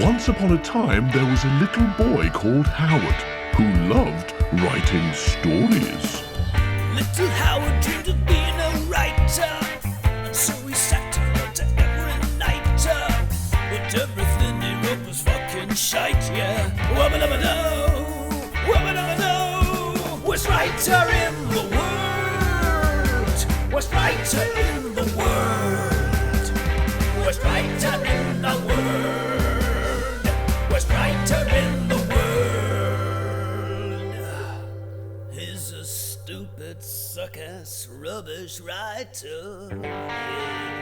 Once upon a time, there was a little boy called Howard who loved writing stories. Little Howard dreamed of being a writer, and so he sat and wrote every night. But everything he wrote was fucking shite, yeah. Wubba-dubba-doo, wubba-dubba-doo. Worst writer in the world, worst writer in the world, worst writer in the world, worst writer in the world. He's a stupid, suck-ass, rubbish writer.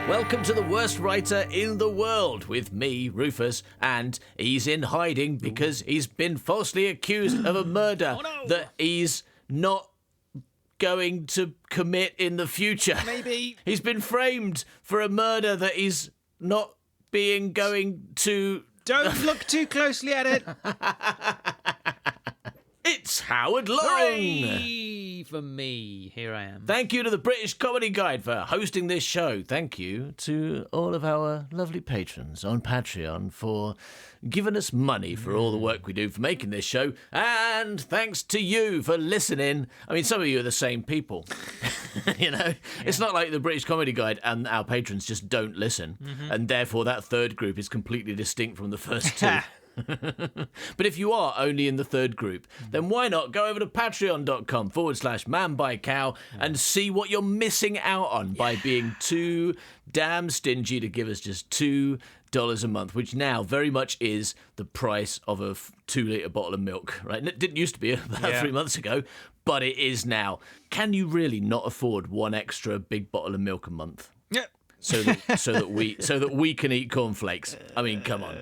Welcome to the worst writer in the world with me, Rufus, and he's in hiding because he's been falsely accused of a murder that he's not going to commit in the future. Maybe. He's been framed for a murder that he's not going to... Don't look too closely at it. It's Howard Long! Hooray for me. Here I am. Thank you to the British Comedy Guide for hosting this show. Thank you to all of our lovely patrons on Patreon for giving us money for all the work we do for making this show. And thanks to you for listening. I mean, some of you are the same people. It's not like the British Comedy Guide and our patrons just don't listen. And therefore that third group is completely distinct from the first two. But if you are only in the third group, then why not go over to patreon.com/manbycow and see what you're missing out on by being too damn stingy to give us just $2 a month, which now very much is the price of a 2-litre bottle of milk, right? And it didn't used to be about 3 months ago, but it is now. Can you really not afford one extra big bottle of milk a month? Yeah. So that we can eat cornflakes. I mean, come on.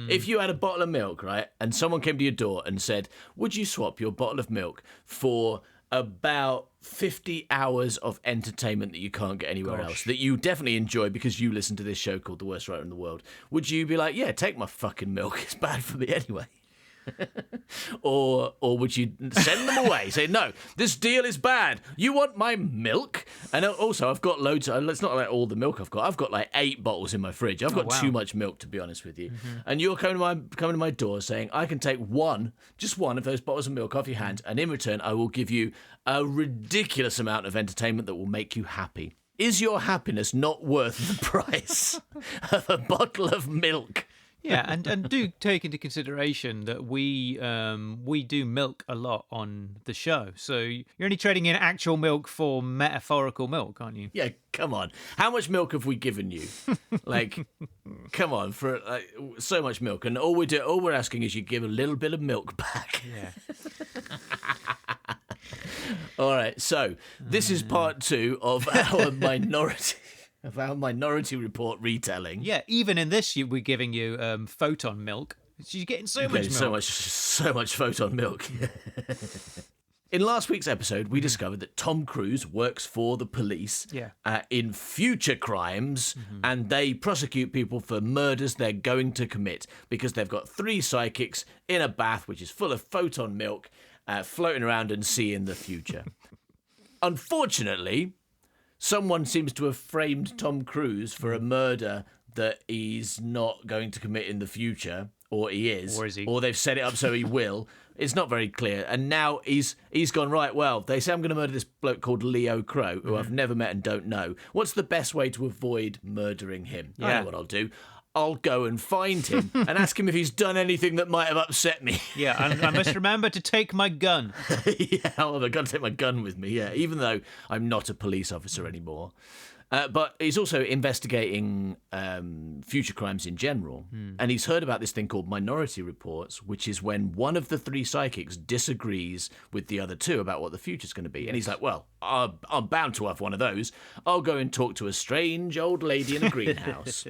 If you had a bottle of milk, right, and someone came to your door and said, would you swap your bottle of milk for about 50 hours of entertainment that you can't get anywhere else, that you definitely enjoy because you listen to this show called The Worst Writer in the World, would you be like, yeah, take my fucking milk, it's bad for me anyway? or would you send them away? Say, no, this deal is bad. You want my milk? And also, I've got loads. It's not like all the milk I've got. I've got like 8 bottles in my fridge. I've got too much milk, to be honest with you. And you're coming to my door saying, I can take just one of those bottles of milk off your hands, and in return, I will give you a ridiculous amount of entertainment that will make you happy. Is your happiness not worth the price of a bottle of milk? Yeah, and do take into consideration that we do milk a lot on the show. So you're only trading in actual milk for metaphorical milk, aren't you? Yeah, come on. How much milk have we given you? Come on, for so much milk, and all we're asking is you give a little bit of milk back. Yeah. All right, so this is part 2 of our Minority Report retelling. Yeah, even in this, we're giving you photon milk. You're getting so much milk. So much photon milk. In last week's episode, we discovered that Tom Cruise works for the police in future crimes, and they prosecute people for murders they're going to commit because they've got 3 psychics in a bath which is full of photon milk floating around and seeing the future. Unfortunately, someone seems to have framed Tom Cruise for a murder that he's not going to commit in the future, or he is, or they've set it up so he will. It's not very clear. And now he's gone, right, well, they say I'm going to murder this bloke called Leo Crow, who I've never met and don't know. What's the best way to avoid murdering him? I know what I'll do. I'll go and find him and ask him if he's done anything that might have upset me. Yeah, and I must remember to take my gun. Yeah, I've got to take my gun with me, yeah, even though I'm not a police officer anymore. But he's also investigating future crimes in general. And he's heard about this thing called Minority Reports, which is when one of the 3 psychics disagrees with the other 2 about what the future's going to be. And he's like, well, I'm bound to have one of those. I'll go and talk to a strange old lady in a greenhouse.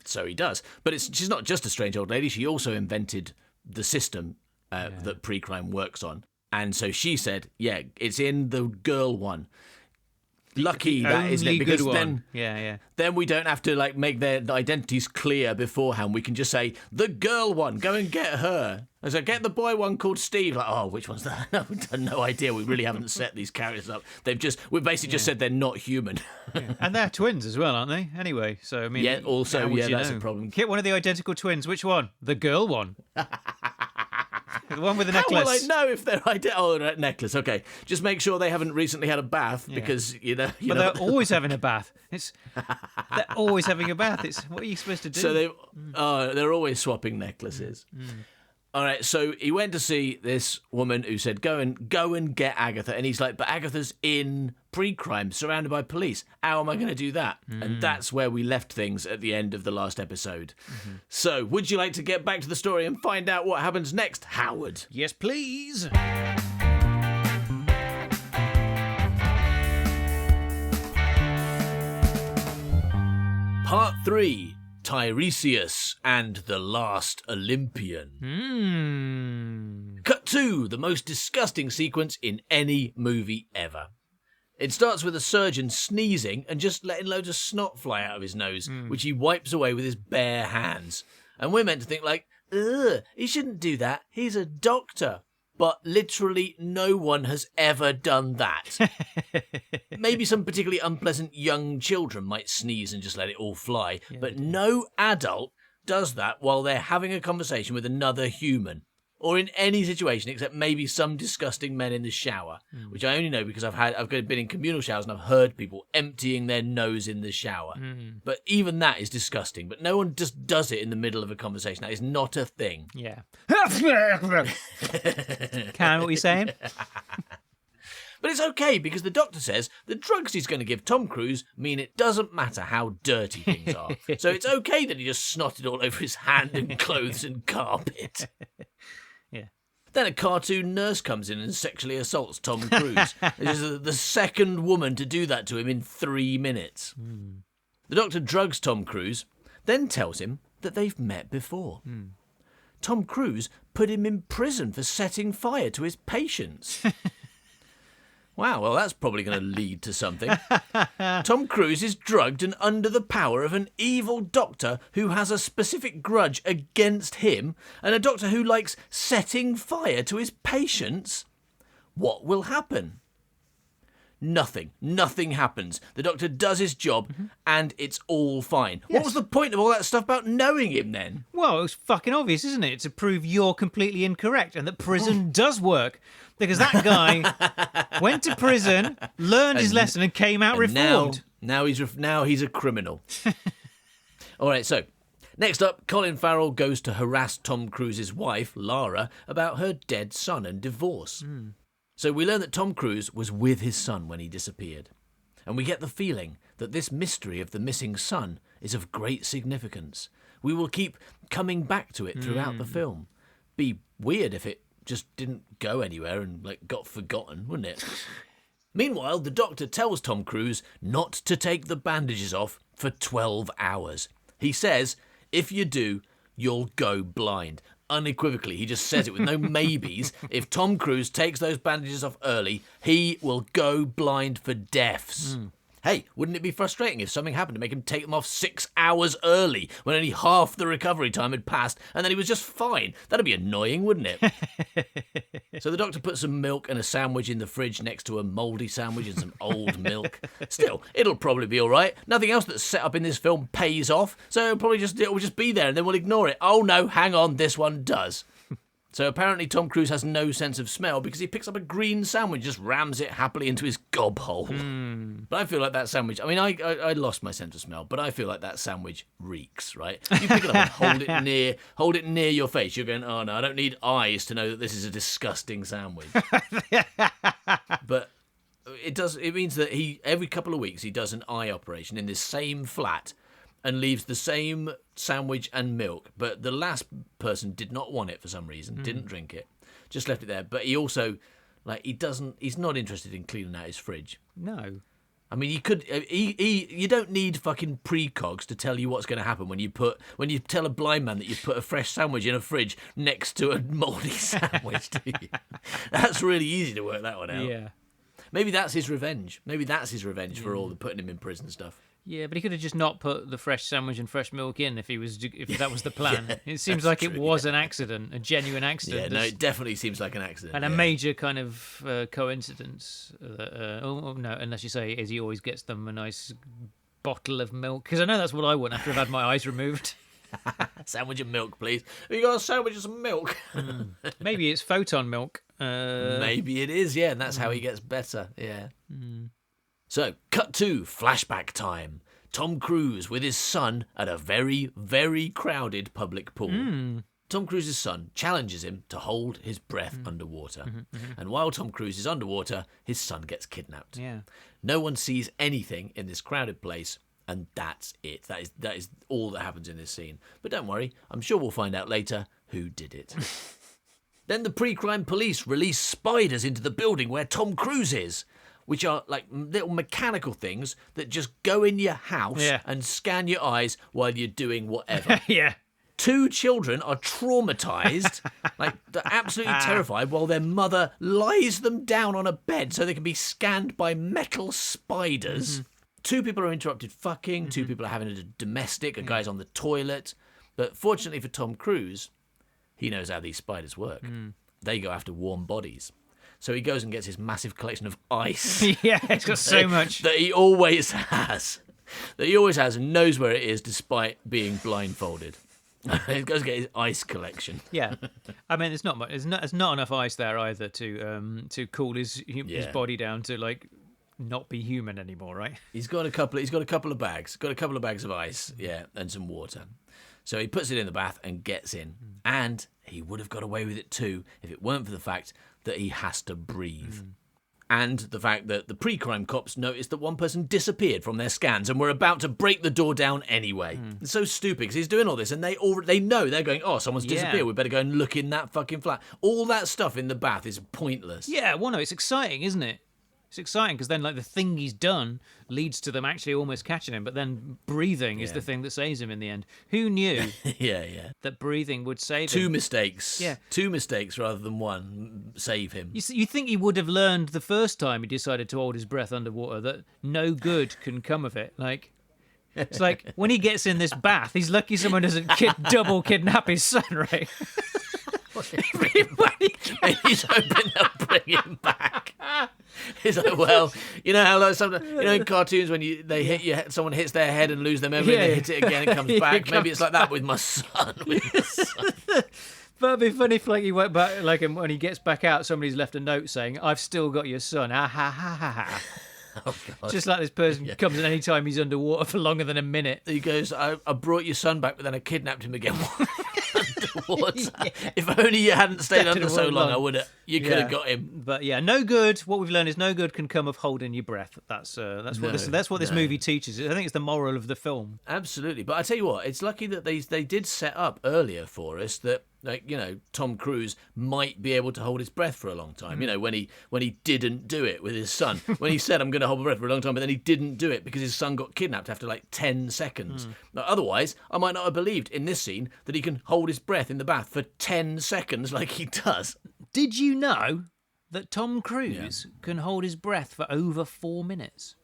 So he does. But she's not just a strange old lady. She also invented the system that pre-crime works on. And so she said, yeah, it's in the girl one. lucky that, isn't Only it? Because good one. then, Yeah. then we don't have to like make their identities clear beforehand. We can just say the girl one, go and get her. And so get the boy one called Steve. Like, oh, which one's that? I've no idea. We really haven't set these characters up. We've basically just said they're not human. And they're twins as well, aren't they? Anyway, so I mean, Yeah, also, how would yeah, you that's know? a problem. Get one of the identical twins. Which one? The girl one. The one with the How necklace. will I know if they're oh, right, necklace? Okay, just make sure they haven't recently had a bath because But they're always having a bath. They're always having a bath. What are you supposed to do? So they're always swapping necklaces. All right, so he went to see this woman who said, go and get Agatha. And he's like, but Agatha's in pre-crime, surrounded by police. How am I going to do that? And that's where we left things at the end of the last episode. So would you like to get back to the story and find out what happens next, Howard? Yes, please. Part 3, Tiresias and the Last Olympian. Cut 2, the most disgusting sequence in any movie ever. It starts with a surgeon sneezing and just letting loads of snot fly out of his nose, which he wipes away with his bare hands. And we're meant to think like, ugh, he shouldn't do that. He's a doctor. But literally no one has ever done that. Maybe some particularly unpleasant young children might sneeze and just let it all fly, but no adult does that while they're having a conversation with another human, or in any situation except maybe some disgusting men in the shower, which I only know because I've been in communal showers and I've heard people emptying their nose in the shower. But even that is disgusting. But no one just does it in the middle of a conversation. That is not a thing. Yeah. Karen, what are you saying? But it's okay because the doctor says the drugs he's going to give Tom Cruise mean it doesn't matter how dirty things are. So it's okay that he just snotted all over his hand and clothes and carpet. Yeah. Then a cartoon nurse comes in and sexually assaults Tom Cruise. This is the second woman to do that to him in 3 minutes. The doctor drugs Tom Cruise, then tells him that they've met before. Tom Cruise put him in prison for setting fire to his patients. Wow, well, that's probably going to lead to something. Tom Cruise is drugged and under the power of an evil doctor who has a specific grudge against him, and a doctor who likes setting fire to his patients. What will happen? Nothing. Nothing happens. The doctor does his job, and it's all fine. Yes. What was the point of all that stuff about knowing him then? Well, it's fucking obvious, isn't it? To prove you're completely incorrect and that prison does work. Because that guy went to prison, learned his lesson, and came out reformed. Now he's a criminal. All right, so next up, Colin Farrell goes to harass Tom Cruise's wife, Lara, about her dead son and divorce. So we learn that Tom Cruise was with his son when he disappeared. And we get the feeling that this mystery of the missing son is of great significance. We will keep coming back to it throughout the film. Be weird if it just didn't go anywhere and got forgotten, wouldn't it? Meanwhile, the doctor tells Tom Cruise not to take the bandages off for 12 hours. He says, if you do, you'll go blind. Unequivocally, he just says it with no maybes. If Tom Cruise takes those bandages off early, he will go blind for deaths. Hey, wouldn't it be frustrating if something happened to make him take them off 6 hours early when only half the recovery time had passed and then he was just fine? That'd be annoying, wouldn't it? So the doctor puts some milk and a sandwich in the fridge next to a mouldy sandwich and some old milk. Still, it'll probably be all right. Nothing else that's set up in this film pays off, so it'll just be there and then we'll ignore it. Oh no, hang on, this one does. So apparently Tom Cruise has no sense of smell because he picks up a green sandwich and just rams it happily into his gob hole. But I feel like that sandwich, I mean, I lost my sense of smell, but I feel like that sandwich reeks, right? You pick it up and hold it near your face. You're going, oh no, I don't need eyes to know that this is a disgusting sandwich. But it means that every couple of weeks he does an eye operation in this same flat and leaves the same sandwich and milk. But the last person did not want it for some reason, didn't drink it, just left it there. But he also, he's not interested in cleaning out his fridge. No. I mean, you don't need fucking precogs to tell you what's going to happen when you tell a blind man that you put a fresh sandwich in a fridge next to a mouldy sandwich, do you? That's really easy to work that one out. Yeah. Maybe that's his revenge. Maybe that's his revenge for all the putting him in prison stuff. Yeah, but he could have just not put the fresh sandwich and fresh milk in if that was the plan. It seems like it was an accident, a genuine accident. Yeah, no, it definitely seems like an accident. And a major kind of coincidence. No, unless you say, is he always gets them a nice bottle of milk? Because I know that's what I want after I've had my eyes removed. Sandwich and milk, please. Have you got a sandwich and some milk? Maybe it's photon milk. Maybe it is, yeah, and that's how he gets better, yeah. So, cut to flashback time. Tom Cruise with his son at a very, very crowded public pool. Tom Cruise's son challenges him to hold his breath underwater. And while Tom Cruise is underwater, his son gets kidnapped. Yeah. No one sees anything in this crowded place, and that's it. That is all that happens in this scene. But don't worry, I'm sure we'll find out later who did it. Then the pre-crime police release spiders into the building where Tom Cruise is, which are like little mechanical things that just go in your house and scan your eyes while you're doing whatever. Yeah. 2 children are traumatized, like they're absolutely terrified, while their mother lies them down on a bed so they can be scanned by metal spiders. 2 people are interrupted fucking, 2 people are having a domestic, a guy's on the toilet. But fortunately for Tom Cruise, he knows how these spiders work. They go after warm bodies. So he goes and gets his massive collection of ice. Yeah, it's got so much. That he always has. And knows where it is despite being blindfolded. He goes to get his ice collection. Yeah. I mean, it's not much. There's not enough ice there either to cool his body down to, like, not be human anymore, right? He's got a couple of bags. Got a couple of bags of ice, yeah, and some water. So he puts it in the bath and gets in. And he would have got away with it too if it weren't for the fact that he has to breathe. And the fact that the pre-crime cops noticed that one person disappeared from their scans and were about to break the door down anyway. It's so stupid because he's doing all this and they know, they're going, oh, someone's disappeared, we better go and look in that fucking flat. All that stuff in the bath is pointless. Yeah, well, no, it's exciting, isn't it? It's exciting because then, like, the thing he's done leads to them actually almost catching him, but then breathing is the thing that saves him in the end. Who knew that breathing would save him? 2 mistakes. Yeah. 2 mistakes rather than one save him. You think he would have learned the first time he decided to hold his breath underwater that no good can come of it. Like, it's like when he gets in this bath, he's lucky someone doesn't double kidnap his son, right? He's hoping they'll bring him back. He's like, well, you know how like sometimes, in cartoons when someone hits their head and lose their memory, and they hit it again, it comes back. Maybe it's like that with my son. But it'd be funny if, like, he went back, like, and when he gets back out, somebody's left a note saying, "I've still got your son." Ha ha ha ha ha. Oh, God. Just like this person comes in any time he's underwater for longer than a minute. He goes, I brought your son back, but then I kidnapped him again underwater. If only you hadn't stayed under so long, you could have got him. But yeah, no good. What we've learned is no good can come of holding your breath. That's what this movie teaches. I think it's the moral of the film. Absolutely. But I tell you what, it's lucky that they did set up earlier for us that, like, Tom Cruise might be able to hold his breath for a long time. When he didn't do it with his son. When he said, I'm going to hold my breath for a long time, but then he didn't do it because his son got kidnapped after like 10 seconds. Now, otherwise, I might not have believed in this scene that he can hold his breath in the bath for 10 seconds like he does. Did you know that Tom Cruise can hold his breath for over 4 minutes?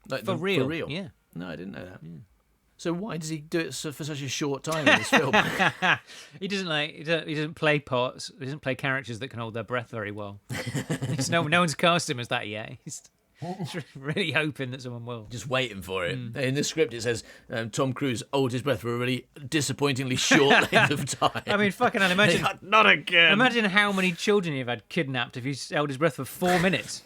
Like For real? For real? Yeah. No, I didn't know that. Yeah. So why does he do it for such a short time in this film? He doesn't play parts. He doesn't play characters that can hold their breath very well. no one's cast him as that yet. He's really hoping that someone will. Just waiting for it. In the script it says Tom Cruise holds his breath for a really disappointingly short length of time. I mean, fucking hell, imagine. Not again. Imagine how many children you've had kidnapped if you held his breath for 4 minutes.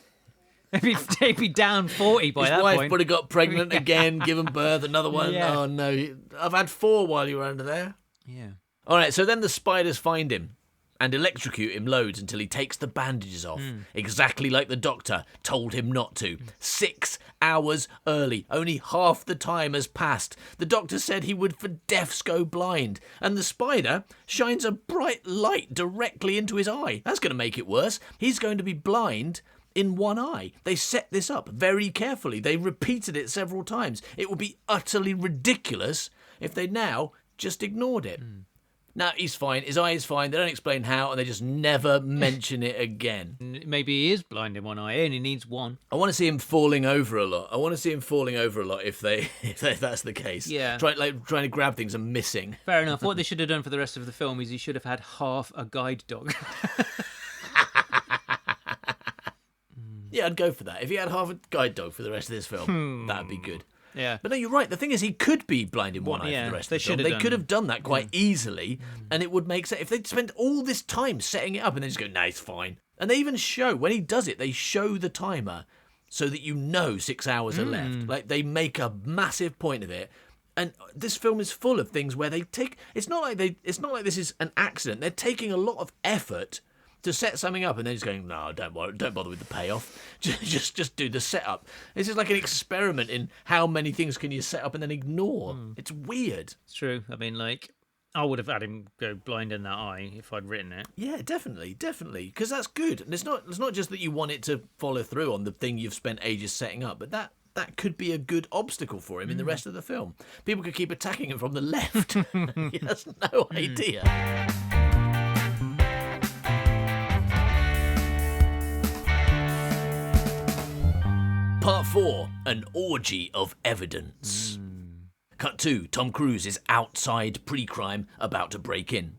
He'd be down 40 by that point. His wife would have got pregnant again, given birth, another one. Yeah. Oh, no. I've had 4 while you were under there. Yeah. All right, so then the spiders find him and electrocute him loads until he takes the bandages off, exactly like the doctor told him not to. 6 hours early. Only half the time has passed. The doctor said he would for deaths go blind, and the spider shines a bright light directly into his eye. That's going to make it worse. He's going to be blind in one eye. They set this up very carefully. They repeated it several times. It would be utterly ridiculous if they now just ignored it. No, he's fine. His eye is fine. They don't explain how, and they just never mention it again. Maybe he is blind in one eye. He only needs one. I want to see him falling over a lot. If that's the case. Yeah. Trying to grab things and missing. Fair enough. What they should have done for the rest of the film is he should have had half a guide dog. Yeah, I'd go for that. If he had half a guide dog for the rest of this film, that'd be good. Yeah. But no, you're right. The thing is, he could be blind in one eye for the rest of the film. They could have done that quite easily, and it would make sense. If they'd spent all this time setting it up and then just go, nah, it's fine. And they even show, when he does it, they show the timer so that you know 6 hours are left. Like, they make a massive point of it. And this film is full of things where they take... It's not like this is an accident. They're taking a lot of effort to set something up and then just going, no, don't bother with the payoff. Just do the setup. This is like an experiment in how many things can you set up and then ignore. It's weird. It's true. I mean, like, I would have had him go blind in that eye if I'd written it. Yeah, definitely. Because that's good. And it's not just that you want it to follow through on the thing you've spent ages setting up, but that could be a good obstacle for him in the rest of the film. People could keep attacking him from the left. He has no idea. Part 4, an orgy of evidence. Cut 2, Tom Cruise is outside pre-crime about to break in.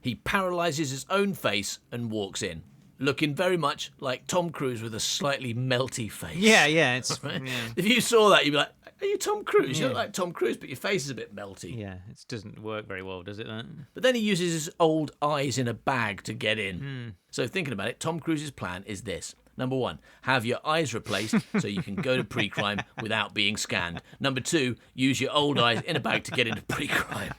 He paralyses his own face and walks in, looking very much like Tom Cruise with a slightly melty face. Yeah. It's Right? yeah. If you saw that, you'd be like, are you Tom Cruise? You look like Tom Cruise, but your face is a bit melty. Yeah, it doesn't work very well, does it? That? But then he uses his old eyes in a bag to get in. So thinking about it, Tom Cruise's plan is this. Number 1, have your eyes replaced so you can go to pre-crime without being scanned. Number 2, use your old eyes in a bag to get into pre-crime.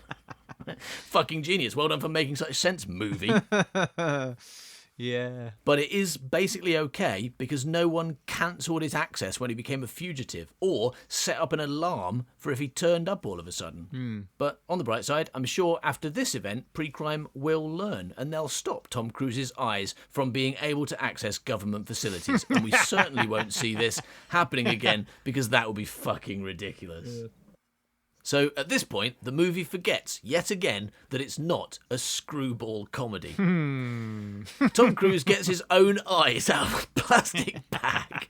Fucking genius. Well done for making such sense, movie. Yeah. But it is basically okay because no one cancelled his access when he became a fugitive or set up an alarm for if he turned up all of a sudden. But on the bright side, I'm sure after this event, pre-crime will learn and they'll stop Tom Cruise's eyes from being able to access government facilities. And we certainly won't see this happening again because that would be fucking ridiculous. Yeah. So at this point, the movie forgets, yet again, that it's not a screwball comedy. Tom Cruise gets his own eyes out of a plastic bag,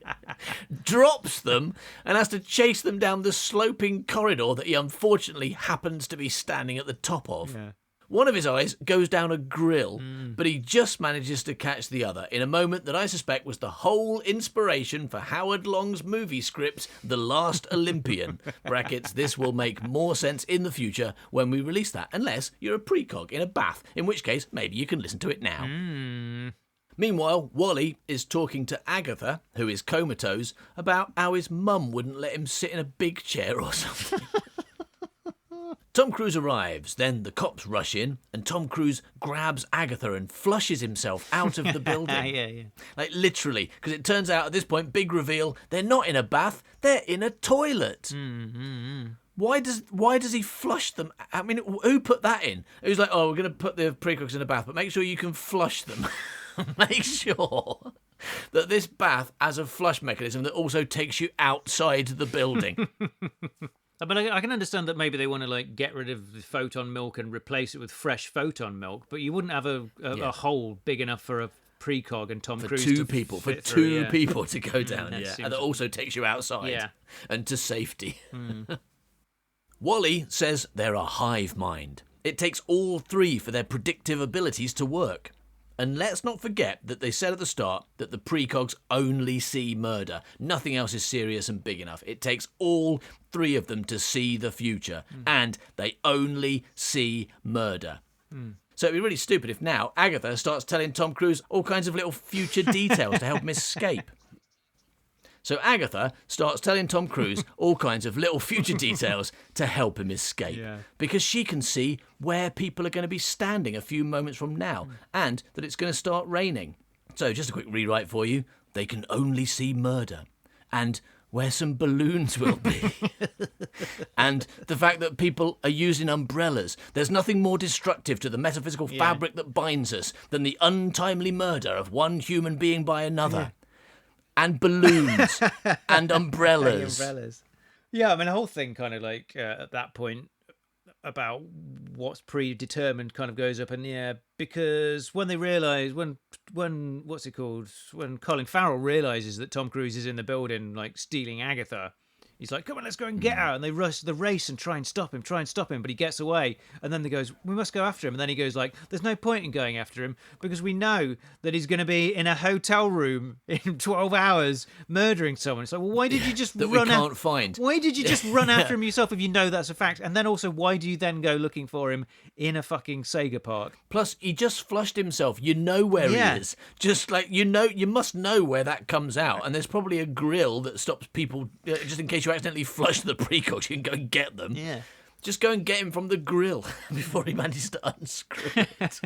drops them, and has to chase them down the sloping corridor that he unfortunately happens to be standing at the top of. Yeah. One of his eyes goes down a grill, but he just manages to catch the other in a moment that I suspect was the whole inspiration for Howard Long's movie script, The Last Olympian. Brackets, this will make more sense in the future when we release that, unless you're a precog in a bath, in which case maybe you can listen to it now. Meanwhile, Wally is talking to Agatha, who is comatose, about how his mum wouldn't let him sit in a big chair or something. Tom Cruise arrives, then the cops rush in, and Tom Cruise grabs Agatha and flushes himself out of the building. Yeah. Like, literally, because it turns out at this point, big reveal, they're not in a bath, they're in a toilet. Why does he flush them? I mean, who put that in? Who's like, oh, we're going to put the precogs in a bath, but make sure you can flush them. Make sure that this bath has a flush mechanism that also takes you outside the building. But I can understand that maybe they want to like get rid of the photon milk and replace it with fresh photon milk, but you wouldn't have a hole big enough for a precog and Tom Cruise two people to go down, and that also takes you outside and to safety. Wally says they're a hive mind. It takes all three for their predictive abilities to work. And let's not forget that they said at the start that the precogs only see murder. Nothing else is serious and big enough. It takes all three of them to see the future. And they only see murder. So it'd be really stupid if now Agatha starts telling Tom Cruise all kinds of little future details to help him escape. So Agatha starts telling Tom Cruise all kinds of little future details to help him escape. Because she can see where people are going to be standing a few moments from now and that it's going to start raining. So just a quick rewrite for you. They can only see murder and where some balloons will be. And the fact that people are using umbrellas. There's nothing more destructive to the metaphysical fabric that binds us than the untimely murder of one human being by another. And balloons and umbrellas. Yeah, I mean, the whole thing kind of like, at that point, about what's predetermined kind of goes up in the air, because when they realise, when what's it called, when Colin Farrell realises that Tom Cruise is in the building, like, stealing Agatha, he's like, come on, let's go and get her. And they rush the race and try and stop him, but he gets away. And then they goes, we must go after him. And then he goes like, there's no point in going after him because we know that he's going to be in a hotel room in 12 hours murdering someone. So, well, why did you just that run we can't find? Why did you just run after him yourself if you know that's a fact? And then also, why do you then go looking for him in a fucking Sega park? Plus, he just flushed himself. You know where he is. Just like, you must know where that comes out. And there's probably a grill that stops people, just in case you accidentally flush the precogs, you can go and get them. Yeah. Just go and get him from the grill before he manages to unscrew it.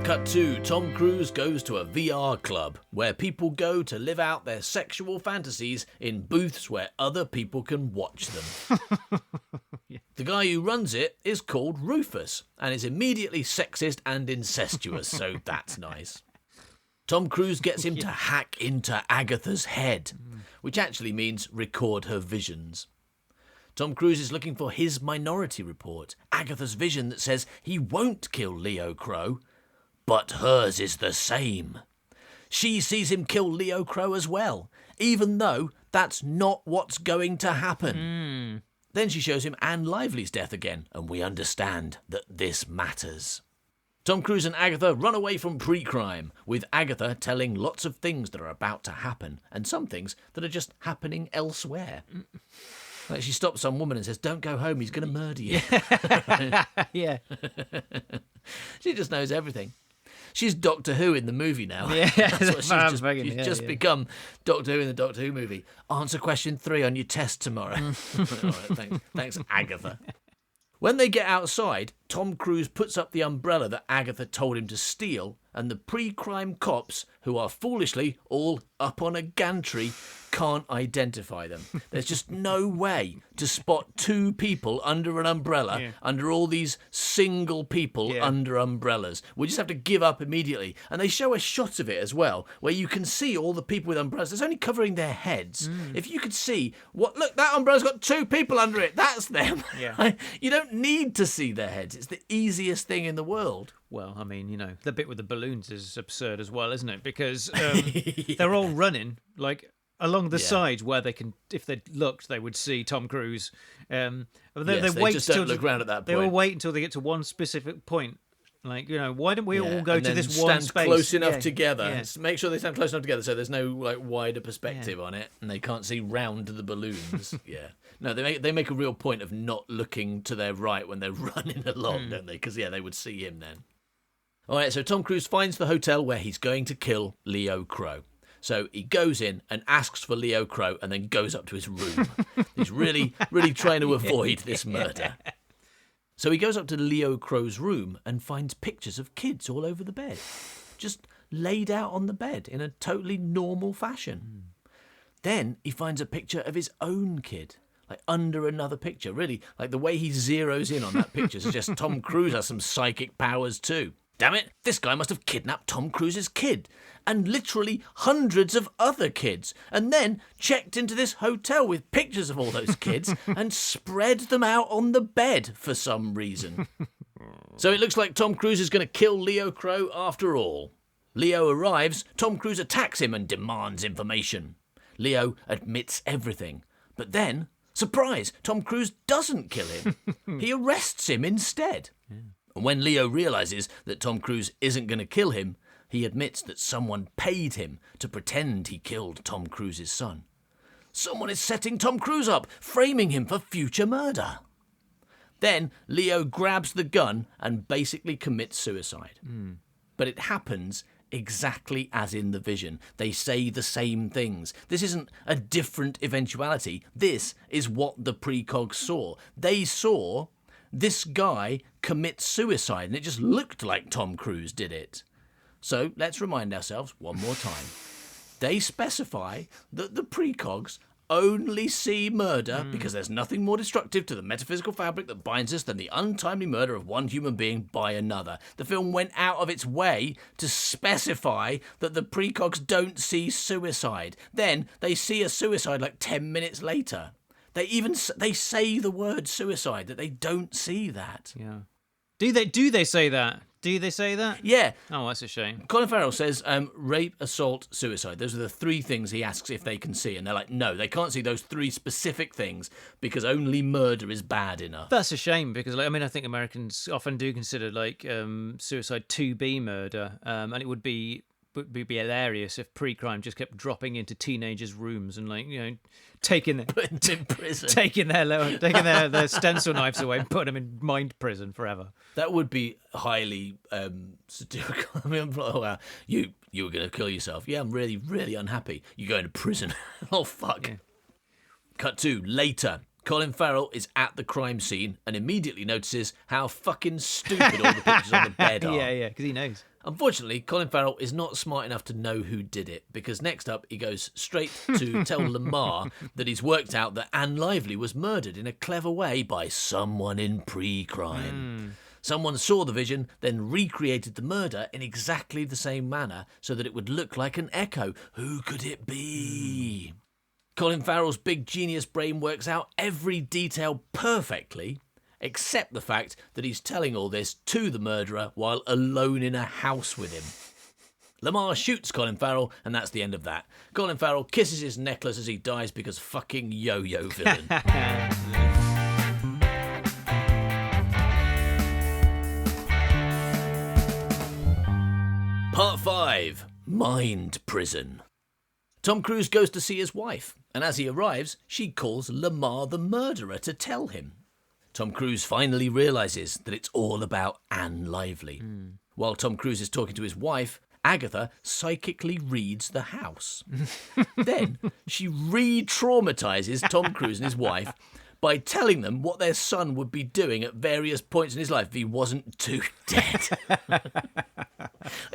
Cut 2. Tom Cruise goes to a VR club where people go to live out their sexual fantasies in booths where other people can watch them. The guy who runs it is called Rufus and is immediately sexist and incestuous, so that's nice. Tom Cruise gets him to hack into Agatha's head, which actually means record her visions. Tom Cruise is looking for his Minority Report, Agatha's vision that says he won't kill Leo Crow, but hers is the same. She sees him kill Leo Crow as well, even though that's not what's going to happen. Then she shows him Anne Lively's death again, and we understand that this matters. Tom Cruise and Agatha run away from pre-crime, with Agatha telling lots of things that are about to happen, and some things that are just happening elsewhere. Like she stops some woman and says, don't go home, he's going to murder you. Yeah. She just knows everything. She's Doctor Who in the movie now. Yeah, That's what she's just become Doctor Who in the Doctor Who movie. Answer question 3 on your test tomorrow. All right, thanks, Agatha. When they get outside, Tom Cruise puts up the umbrella that Agatha told him to steal, and the pre-crime cops, who are foolishly all up on a gantry, can't identify them. There's just no way to spot 2 people under an umbrella, under all these single people under umbrellas. We just have to give up immediately. And they show a shot of it as well, where you can see all the people with umbrellas. It's only covering their heads. If you could see, look, that umbrella's got 2 people under it. That's them. Yeah. You don't need to see their heads. It's the easiest thing in the world. Well, I mean, you know, the bit with the balloons is absurd as well, isn't it? Because they're all running, like, along the sides where they can, if they looked, they would see Tom Cruise. They wait just don't look around at that point. They all wait until they get to one specific point. Like, you know, why don't we all go to this one space? Stand close enough together. Make sure they stand close enough together so there's no like wider perspective on it, and they can't see round the balloons. No, they make a real point of not looking to their right when they're running along, don't they? Because they would see him then. All right, so Tom Cruise finds the hotel where he's going to kill Leo Crow. So he goes in and asks for Leo Crow and then goes up to his room. He's really, really trying to avoid this murder. So he goes up to Leo Crow's room and finds pictures of kids all over the bed, just laid out on the bed in a totally normal fashion. Then he finds a picture of his own kid, like under another picture. Really, like the way he zeroes in on that picture suggests Tom Cruise has some psychic powers too. Damn it, this guy must have kidnapped Tom Cruise's kid, and literally hundreds of other kids, and then checked into this hotel with pictures of all those kids and spread them out on the bed for some reason. So it looks like Tom Cruise is going to kill Leo Crow after all. Leo arrives, Tom Cruise attacks him and demands information. Leo admits everything, but then, surprise, Tom Cruise doesn't kill him. He arrests him instead. And when Leo realises that Tom Cruise isn't going to kill him, he admits that someone paid him to pretend he killed Tom Cruise's son. Someone is setting Tom Cruise up, framing him for future murder. Then Leo grabs the gun and basically commits suicide. But it happens exactly as in the vision. They say the same things. This isn't a different eventuality. This is what the precogs saw. They saw this guy commit suicide, and it just looked like Tom Cruise did it. So let's remind ourselves one more time. They specify that the precogs only see murder because there's nothing more destructive to the metaphysical fabric that binds us than the untimely murder of one human being by another. The film went out of its way to specify that the precogs don't see suicide. Then they see a suicide like 10 minutes later. They say the word suicide, that they don't see that. Yeah. Do they say that? Do they say that? Yeah. Oh, that's a shame. Colin Farrell says rape, assault, suicide. Those are the 3 things he asks if they can see. And they're like, no, they can't see those 3 specific things because only murder is bad enough. That's a shame because, I think Americans often do consider suicide to be murder, and it would be hilarious if pre-crime just kept dropping into teenagers' rooms and taking their Put them in prison. taking their stencil knives away and putting them in mind prison forever. That would be highly satirical. I mean, oh, wow. You were going to kill yourself. Yeah, I'm really, really unhappy. You're going to prison. Oh, fuck. Yeah. Cut 2. Later. Colin Farrell is at the crime scene and immediately notices how fucking stupid all the pictures on the bed are. Yeah, because he knows. Unfortunately, Colin Farrell is not smart enough to know who did it, because next up he goes straight to tell Lamar that he's worked out that Anne Lively was murdered in a clever way by someone in pre-crime. Someone saw the vision, then recreated the murder in exactly the same manner so that it would look like an echo. Who could it be? Colin Farrell's big genius brain works out every detail perfectly, except the fact that he's telling all this to the murderer while alone in a house with him. Lamar shoots Colin Farrell, and that's the end of that. Colin Farrell kisses his necklace as he dies because fucking yo-yo villain. Part 5. Mind Prison. Tom Cruise goes to see his wife, and as he arrives, she calls Lamar the murderer to tell him. Tom Cruise finally realises that it's all about Anne Lively. While Tom Cruise is talking to his wife, Agatha psychically reads the house. Then she re-traumatises Tom Cruise and his wife by telling them what their son would be doing at various points in his life if he wasn't too dead.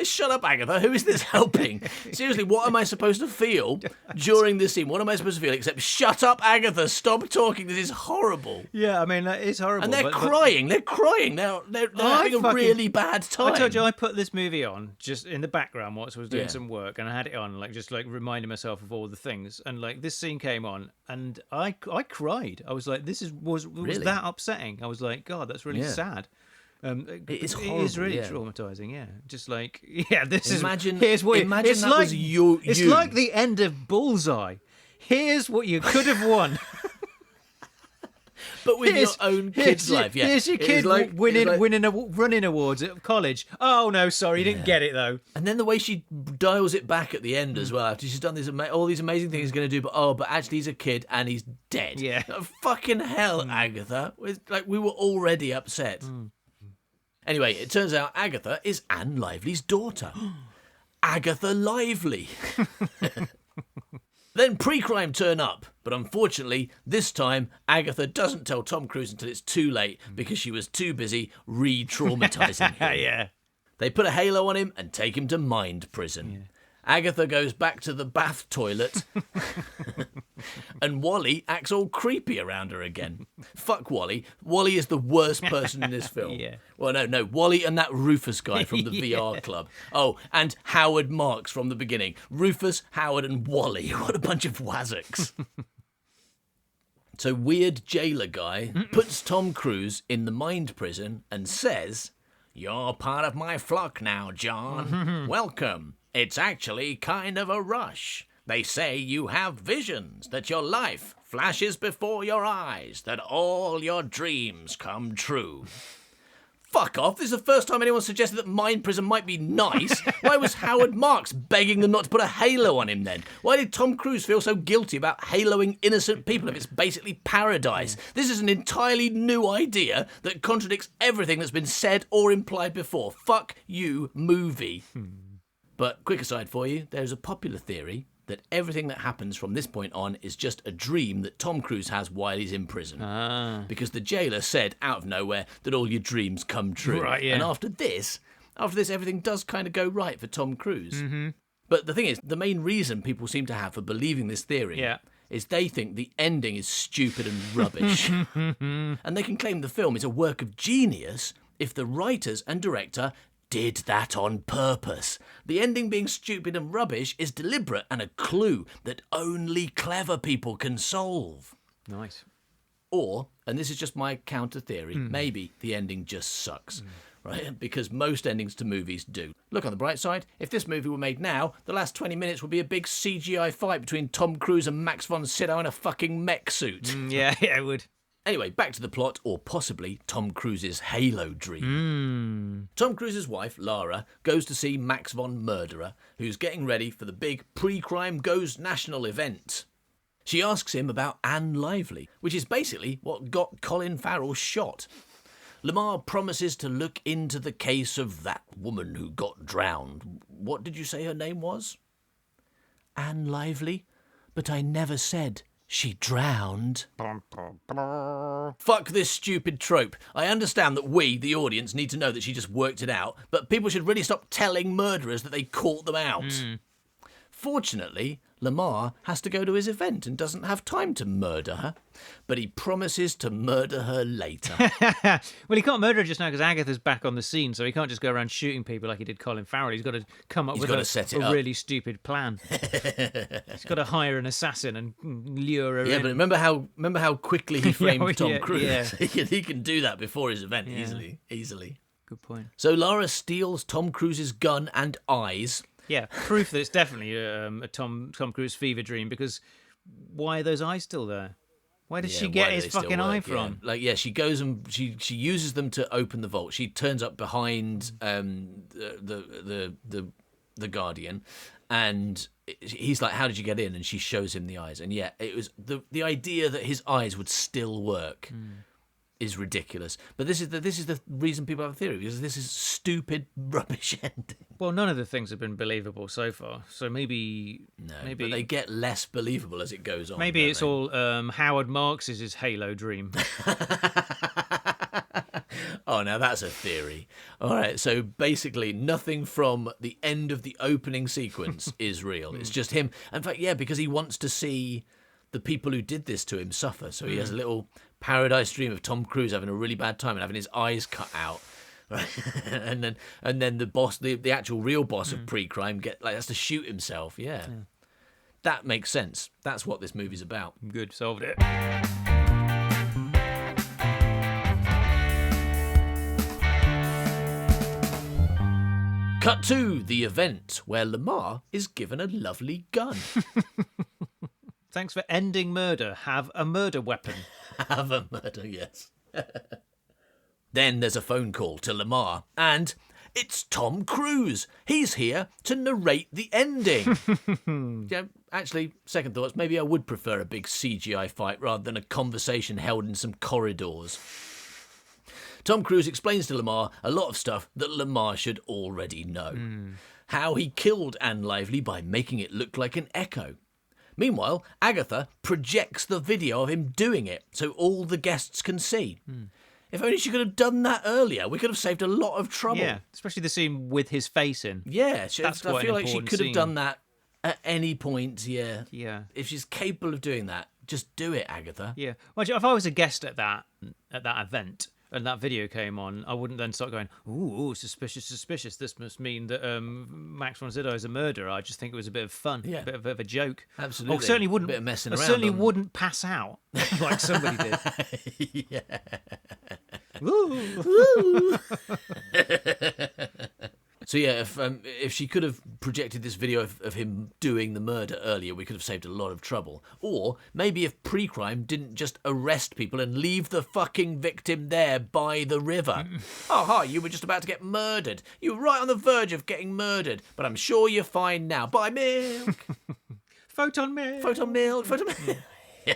Shut up, Agatha. Who is this helping? Seriously, what am I supposed to feel during this scene? What am I supposed to feel except, shut up, Agatha, stop talking. This is horrible. Yeah, I mean, it's horrible. And they're crying. They're crying. They're having a really bad time. I told you I put this movie on just in the background whilst I was doing some work, and I had it on, just reminding myself of all the things. And this scene came on, and I cried. I was like, was Really? that upsetting? I was like, God, that's really sad. It is horrible. It is really traumatizing. Yeah, just this Imagine, is. Here's what imagine it's that like. was you. It's like the end of Bullseye. Here's what you could have won. But with your own kid's life, yeah. Here's your kid running awards at college. Oh no, sorry, you didn't get it though. And then the way she dials it back at the end as well, after she's done all these amazing things he's going to do, but actually he's a kid and he's dead. Yeah. Fucking hell, Agatha. We were already upset. Anyway, it turns out Agatha is Anne Lively's daughter. Agatha Lively. Then pre-crime turn up, but unfortunately, this time, Agatha doesn't tell Tom Cruise until it's too late because she was too busy re-traumatising him. Yeah. They put a halo on him and take him to mind prison. Yeah. Agatha goes back to the bath toilet and Wally acts all creepy around her again. Fuck Wally. Wally is the worst person in this film. Yeah. Well, no. Wally and that Rufus guy from the VR club. Oh, and Howard Marks from the beginning. Rufus, Howard and Wally. What a bunch of wazzocks. So weird jailer guy puts Tom Cruise in the mind prison and says, "You're part of my flock now, John. Welcome. It's actually kind of a rush. They say you have visions, that your life flashes before your eyes, that all your dreams come true." Fuck off. This is the first time anyone suggested that mind prison might be nice. Why was Howard Marks begging them not to put a halo on him then? Why did Tom Cruise feel so guilty about haloing innocent people if it's basically paradise? This is an entirely new idea that contradicts everything that's been said or implied before. Fuck you, movie. But quick aside for you, there's a popular theory that everything that happens from this point on is just a dream that Tom Cruise has while he's in prison. Because the jailer said out of nowhere that all your dreams come true. Right, yeah. And after this, everything does kind of go right for Tom Cruise. But the thing is, the main reason people seem to have for believing this theory is they think the ending is stupid and rubbish. And they can claim the film is a work of genius if the writers and director did that on purpose. The ending being stupid and rubbish is deliberate and a clue that only clever people can solve. Nice. Or, and this is just my counter theory, maybe the ending just sucks. Right? Because most endings to movies do. Look on the bright side, if this movie were made now, the last 20 minutes would be a big CGI fight between Tom Cruise and Max von Sydow in a fucking mech suit. Yeah, it would. Anyway, back to the plot, or possibly Tom Cruise's Halo dream. Tom Cruise's wife, Lara, goes to see Max von Murderer, who's getting ready for the big Pre-Crime Goes National event. She asks him about Anne Lively, which is basically what got Colin Farrell shot. Lamar promises to look into the case of that woman who got drowned. What did you say her name was? Anne Lively? But I never said she drowned. Fuck this stupid trope. I understand that we, the audience, need to know that she just worked it out, but people should really stop telling murderers that they caught them out. Fortunately, Lamar has to go to his event and doesn't have time to murder her, but he promises to murder her later. Well, he can't murder her just now because Agatha's back on the scene, so he can't just go around shooting people like he did Colin Farrell. He's got to come up with a really stupid plan. He's got to hire an assassin and lure her in. Yeah, but remember how quickly he framed Tom Cruise? Yeah. He can do that before his event easily. Good point. So Lara steals Tom Cruise's gun and eyes. Yeah, proof that it's definitely a Tom Cruise fever dream, because why are those eyes still there? Where did she get his fucking eye from? She goes and she uses them to open the vault. She turns up behind the Guardian, and he's like, "How did you get in?" And she shows him the eyes. And yeah, it was the idea that his eyes would still work is ridiculous. But this is the reason people have a theory, because this is stupid rubbish ending. Well, none of the things have been believable so far, so maybe but they get less believable as it goes on. Maybe it's all Howard Marx's Halo dream. Oh, now that's a theory. All right, so basically nothing from the end of the opening sequence is real. It's just him. In fact, yeah, because he wants to see the people who did this to him suffer. So he has a little paradise dream of Tom Cruise having a really bad time and having his eyes cut out. Right? and then the boss, the actual real boss of Pre-Crime, has to shoot himself. Yeah. That makes sense. That's what this movie's about. Good, solved it. Cut to the event where Lamar is given a lovely gun. Thanks for ending murder. Have a murder weapon. Have a murder, yes. Then there's a phone call to Lamar, and it's Tom Cruise. He's here to narrate the ending. Yeah, actually, second thoughts, maybe I would prefer a big CGI fight rather than a conversation held in some corridors. Tom Cruise explains to Lamar a lot of stuff that Lamar should already know. How he killed Anne Lively by making it look like an echo. Meanwhile, Agatha projects the video of him doing it so all the guests can see. If only she could have done that earlier, we could have saved a lot of trouble. Yeah, especially the scene with his face in. Yeah, I feel like she could have scene. done that at any point, yeah. Yeah. If she's capable of doing that, just do it, Agatha. Yeah. Well, if I was a guest at that event and that video came on, I wouldn't then start going, ooh, suspicious. This must mean that Max von Sydow is a murderer. I just think it was a bit of fun, a bit of a joke. Absolutely. I certainly wouldn't, a bit of messing around. I certainly wouldn't pass out like somebody did. Yeah. Woo. So yeah, if she could have projected this video of him doing the murder earlier, we could have saved a lot of trouble. Or maybe if Pre-Crime didn't just arrest people and leave the fucking victim there by the river. Oh, hi, you were just about to get murdered. You were right on the verge of getting murdered, but I'm sure you're fine now. Buy milk. Photon milk. Photon milk. Yeah.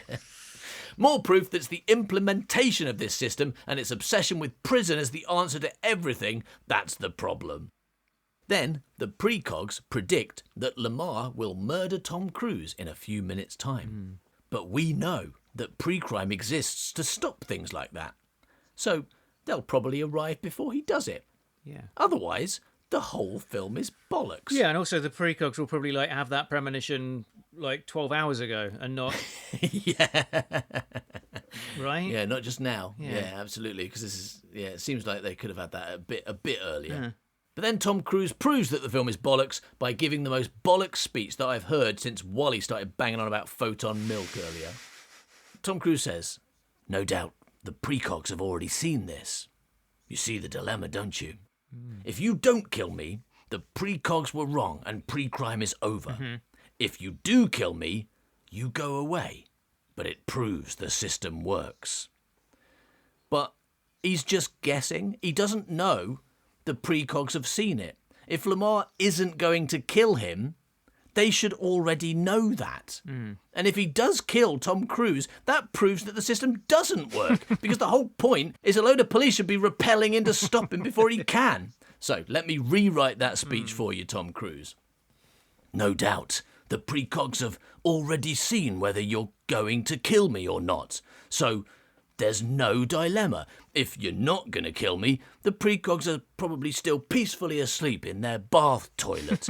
More proof that it's the implementation of this system and its obsession with prison as the answer to everything that's the problem. Then, the precogs predict that Lamar will murder Tom Cruise in a few minutes' time. But we know that Pre-Crime exists to stop things like that. So, they'll probably arrive before he does it. Yeah. Otherwise, the whole film is bollocks. Yeah, and also the precogs will probably like have that premonition like 12 hours ago and not. Yeah. Right? Yeah, not just now. Yeah. Yeah, absolutely. Because it seems like they could have had that a bit earlier. But then Tom Cruise proves that the film is bollocks by giving the most bollocks speech that I've heard since Wally started banging on about photon milk earlier. Tom Cruise says, "No doubt the precogs have already seen this. You see the dilemma, don't you? If you don't kill me, the precogs were wrong and pre-crime is over. If you do kill me, you go away. But it proves the system works." But he's just guessing. He doesn't know the precogs have seen it. If Lamar isn't going to kill him, they should already know that. And if he does kill Tom Cruise, that proves that the system doesn't work, because the whole point is a load of police should be rappelling in to stop him before he can. So let me rewrite that speech for you, Tom Cruise. "No doubt the precogs have already seen whether you're going to kill me or not. So there's no dilemma. If you're not going to kill me, the precogs are probably still peacefully asleep in their bath toilet.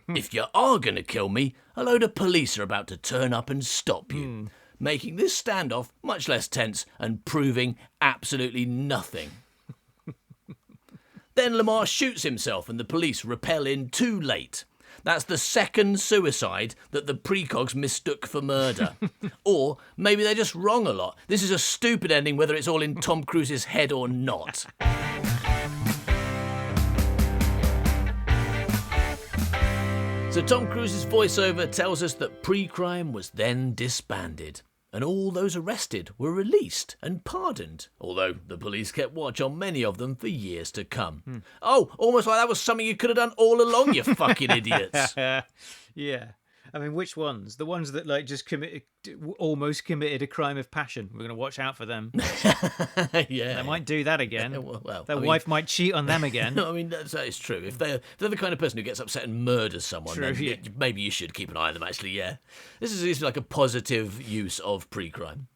If you are going to kill me, a load of police are about to turn up and stop you, making this standoff much less tense and proving absolutely nothing." Then Lamar shoots himself and the police rappel in too late. That's the second suicide that the precogs mistook for murder. Or maybe they're just wrong a lot. This is a stupid ending whether it's all in Tom Cruise's head or not. So Tom Cruise's voiceover tells us that pre-crime was then disbanded, and all those arrested were released and pardoned, although the police kept watch on many of them for years to come. Oh, almost like that was something you could have done all along, you fucking idiots. Yeah. I mean, which ones? The ones that like just almost committed a crime of passion. We're going to watch out for them. Yeah. They might do that again. Well, Their wife might cheat on them again. I mean, that is true. If they're the kind of person who gets upset and murders someone, True, then yeah. maybe you should keep an eye on them, actually, yeah. This is like a positive use of pre-crime.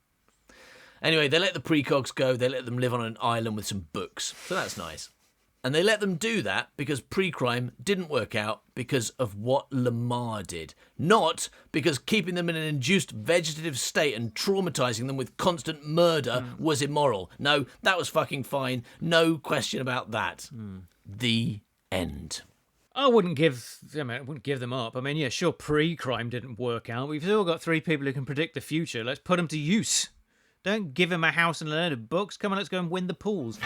Anyway, they let the precogs go. They let them live on an island with some books. So that's nice. And they let them do that because pre-crime didn't work out because of what Lamar did. Not because keeping them in an induced vegetative state and traumatising them with constant murder was immoral. No, that was fucking fine. No question about that. The end. I wouldn't give them up. I mean, yeah, sure, pre-crime didn't work out. We've still got 3 people who can predict the future. Let's put them to use. Don't give him a house and a load of books. Come on, let's go and win the pools.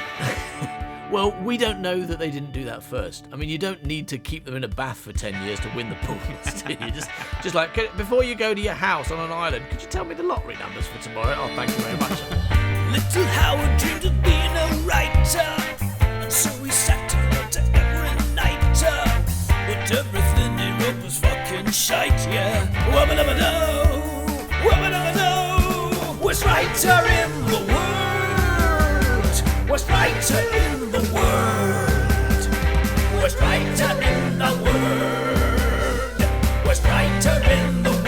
Well, we don't know that they didn't do that first. I mean, you don't need to keep them in a bath for 10 years to win the pools, do you? Just like, before you go to your house on an island, could you tell me the lottery numbers for tomorrow? Oh, thank you very much. Little Howard dreamed of being a writer, and so he sat and wrote every night. But everything he wrote was fucking shite, yeah. Wubba-dubba-doo, wubba-dubba-doo. Worst writer in the world. Worst writer in the world. Worst writer in the world. Worst writer in the world.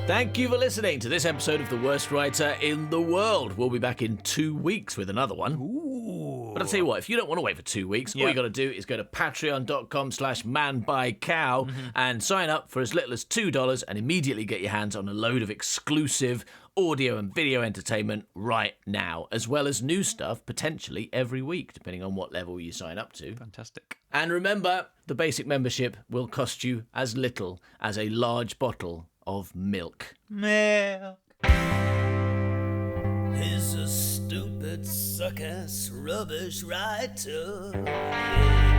Thank you for listening to this episode of The Worst Writer in the World. We'll be back in 2 weeks with another one. Ooh. But I'll tell you what, if you don't want to wait for 2 weeks, all you got to do is go to patreon.com/manbycow and sign up for as little as $2 and immediately get your hands on a load of exclusive audio and video entertainment right now, as well as new stuff potentially every week, depending on what level you sign up to. Fantastic. And remember, the basic membership will cost you as little as a large bottle of milk. Milk. He's a stupid, suck-ass, rubbish writer. Yeah.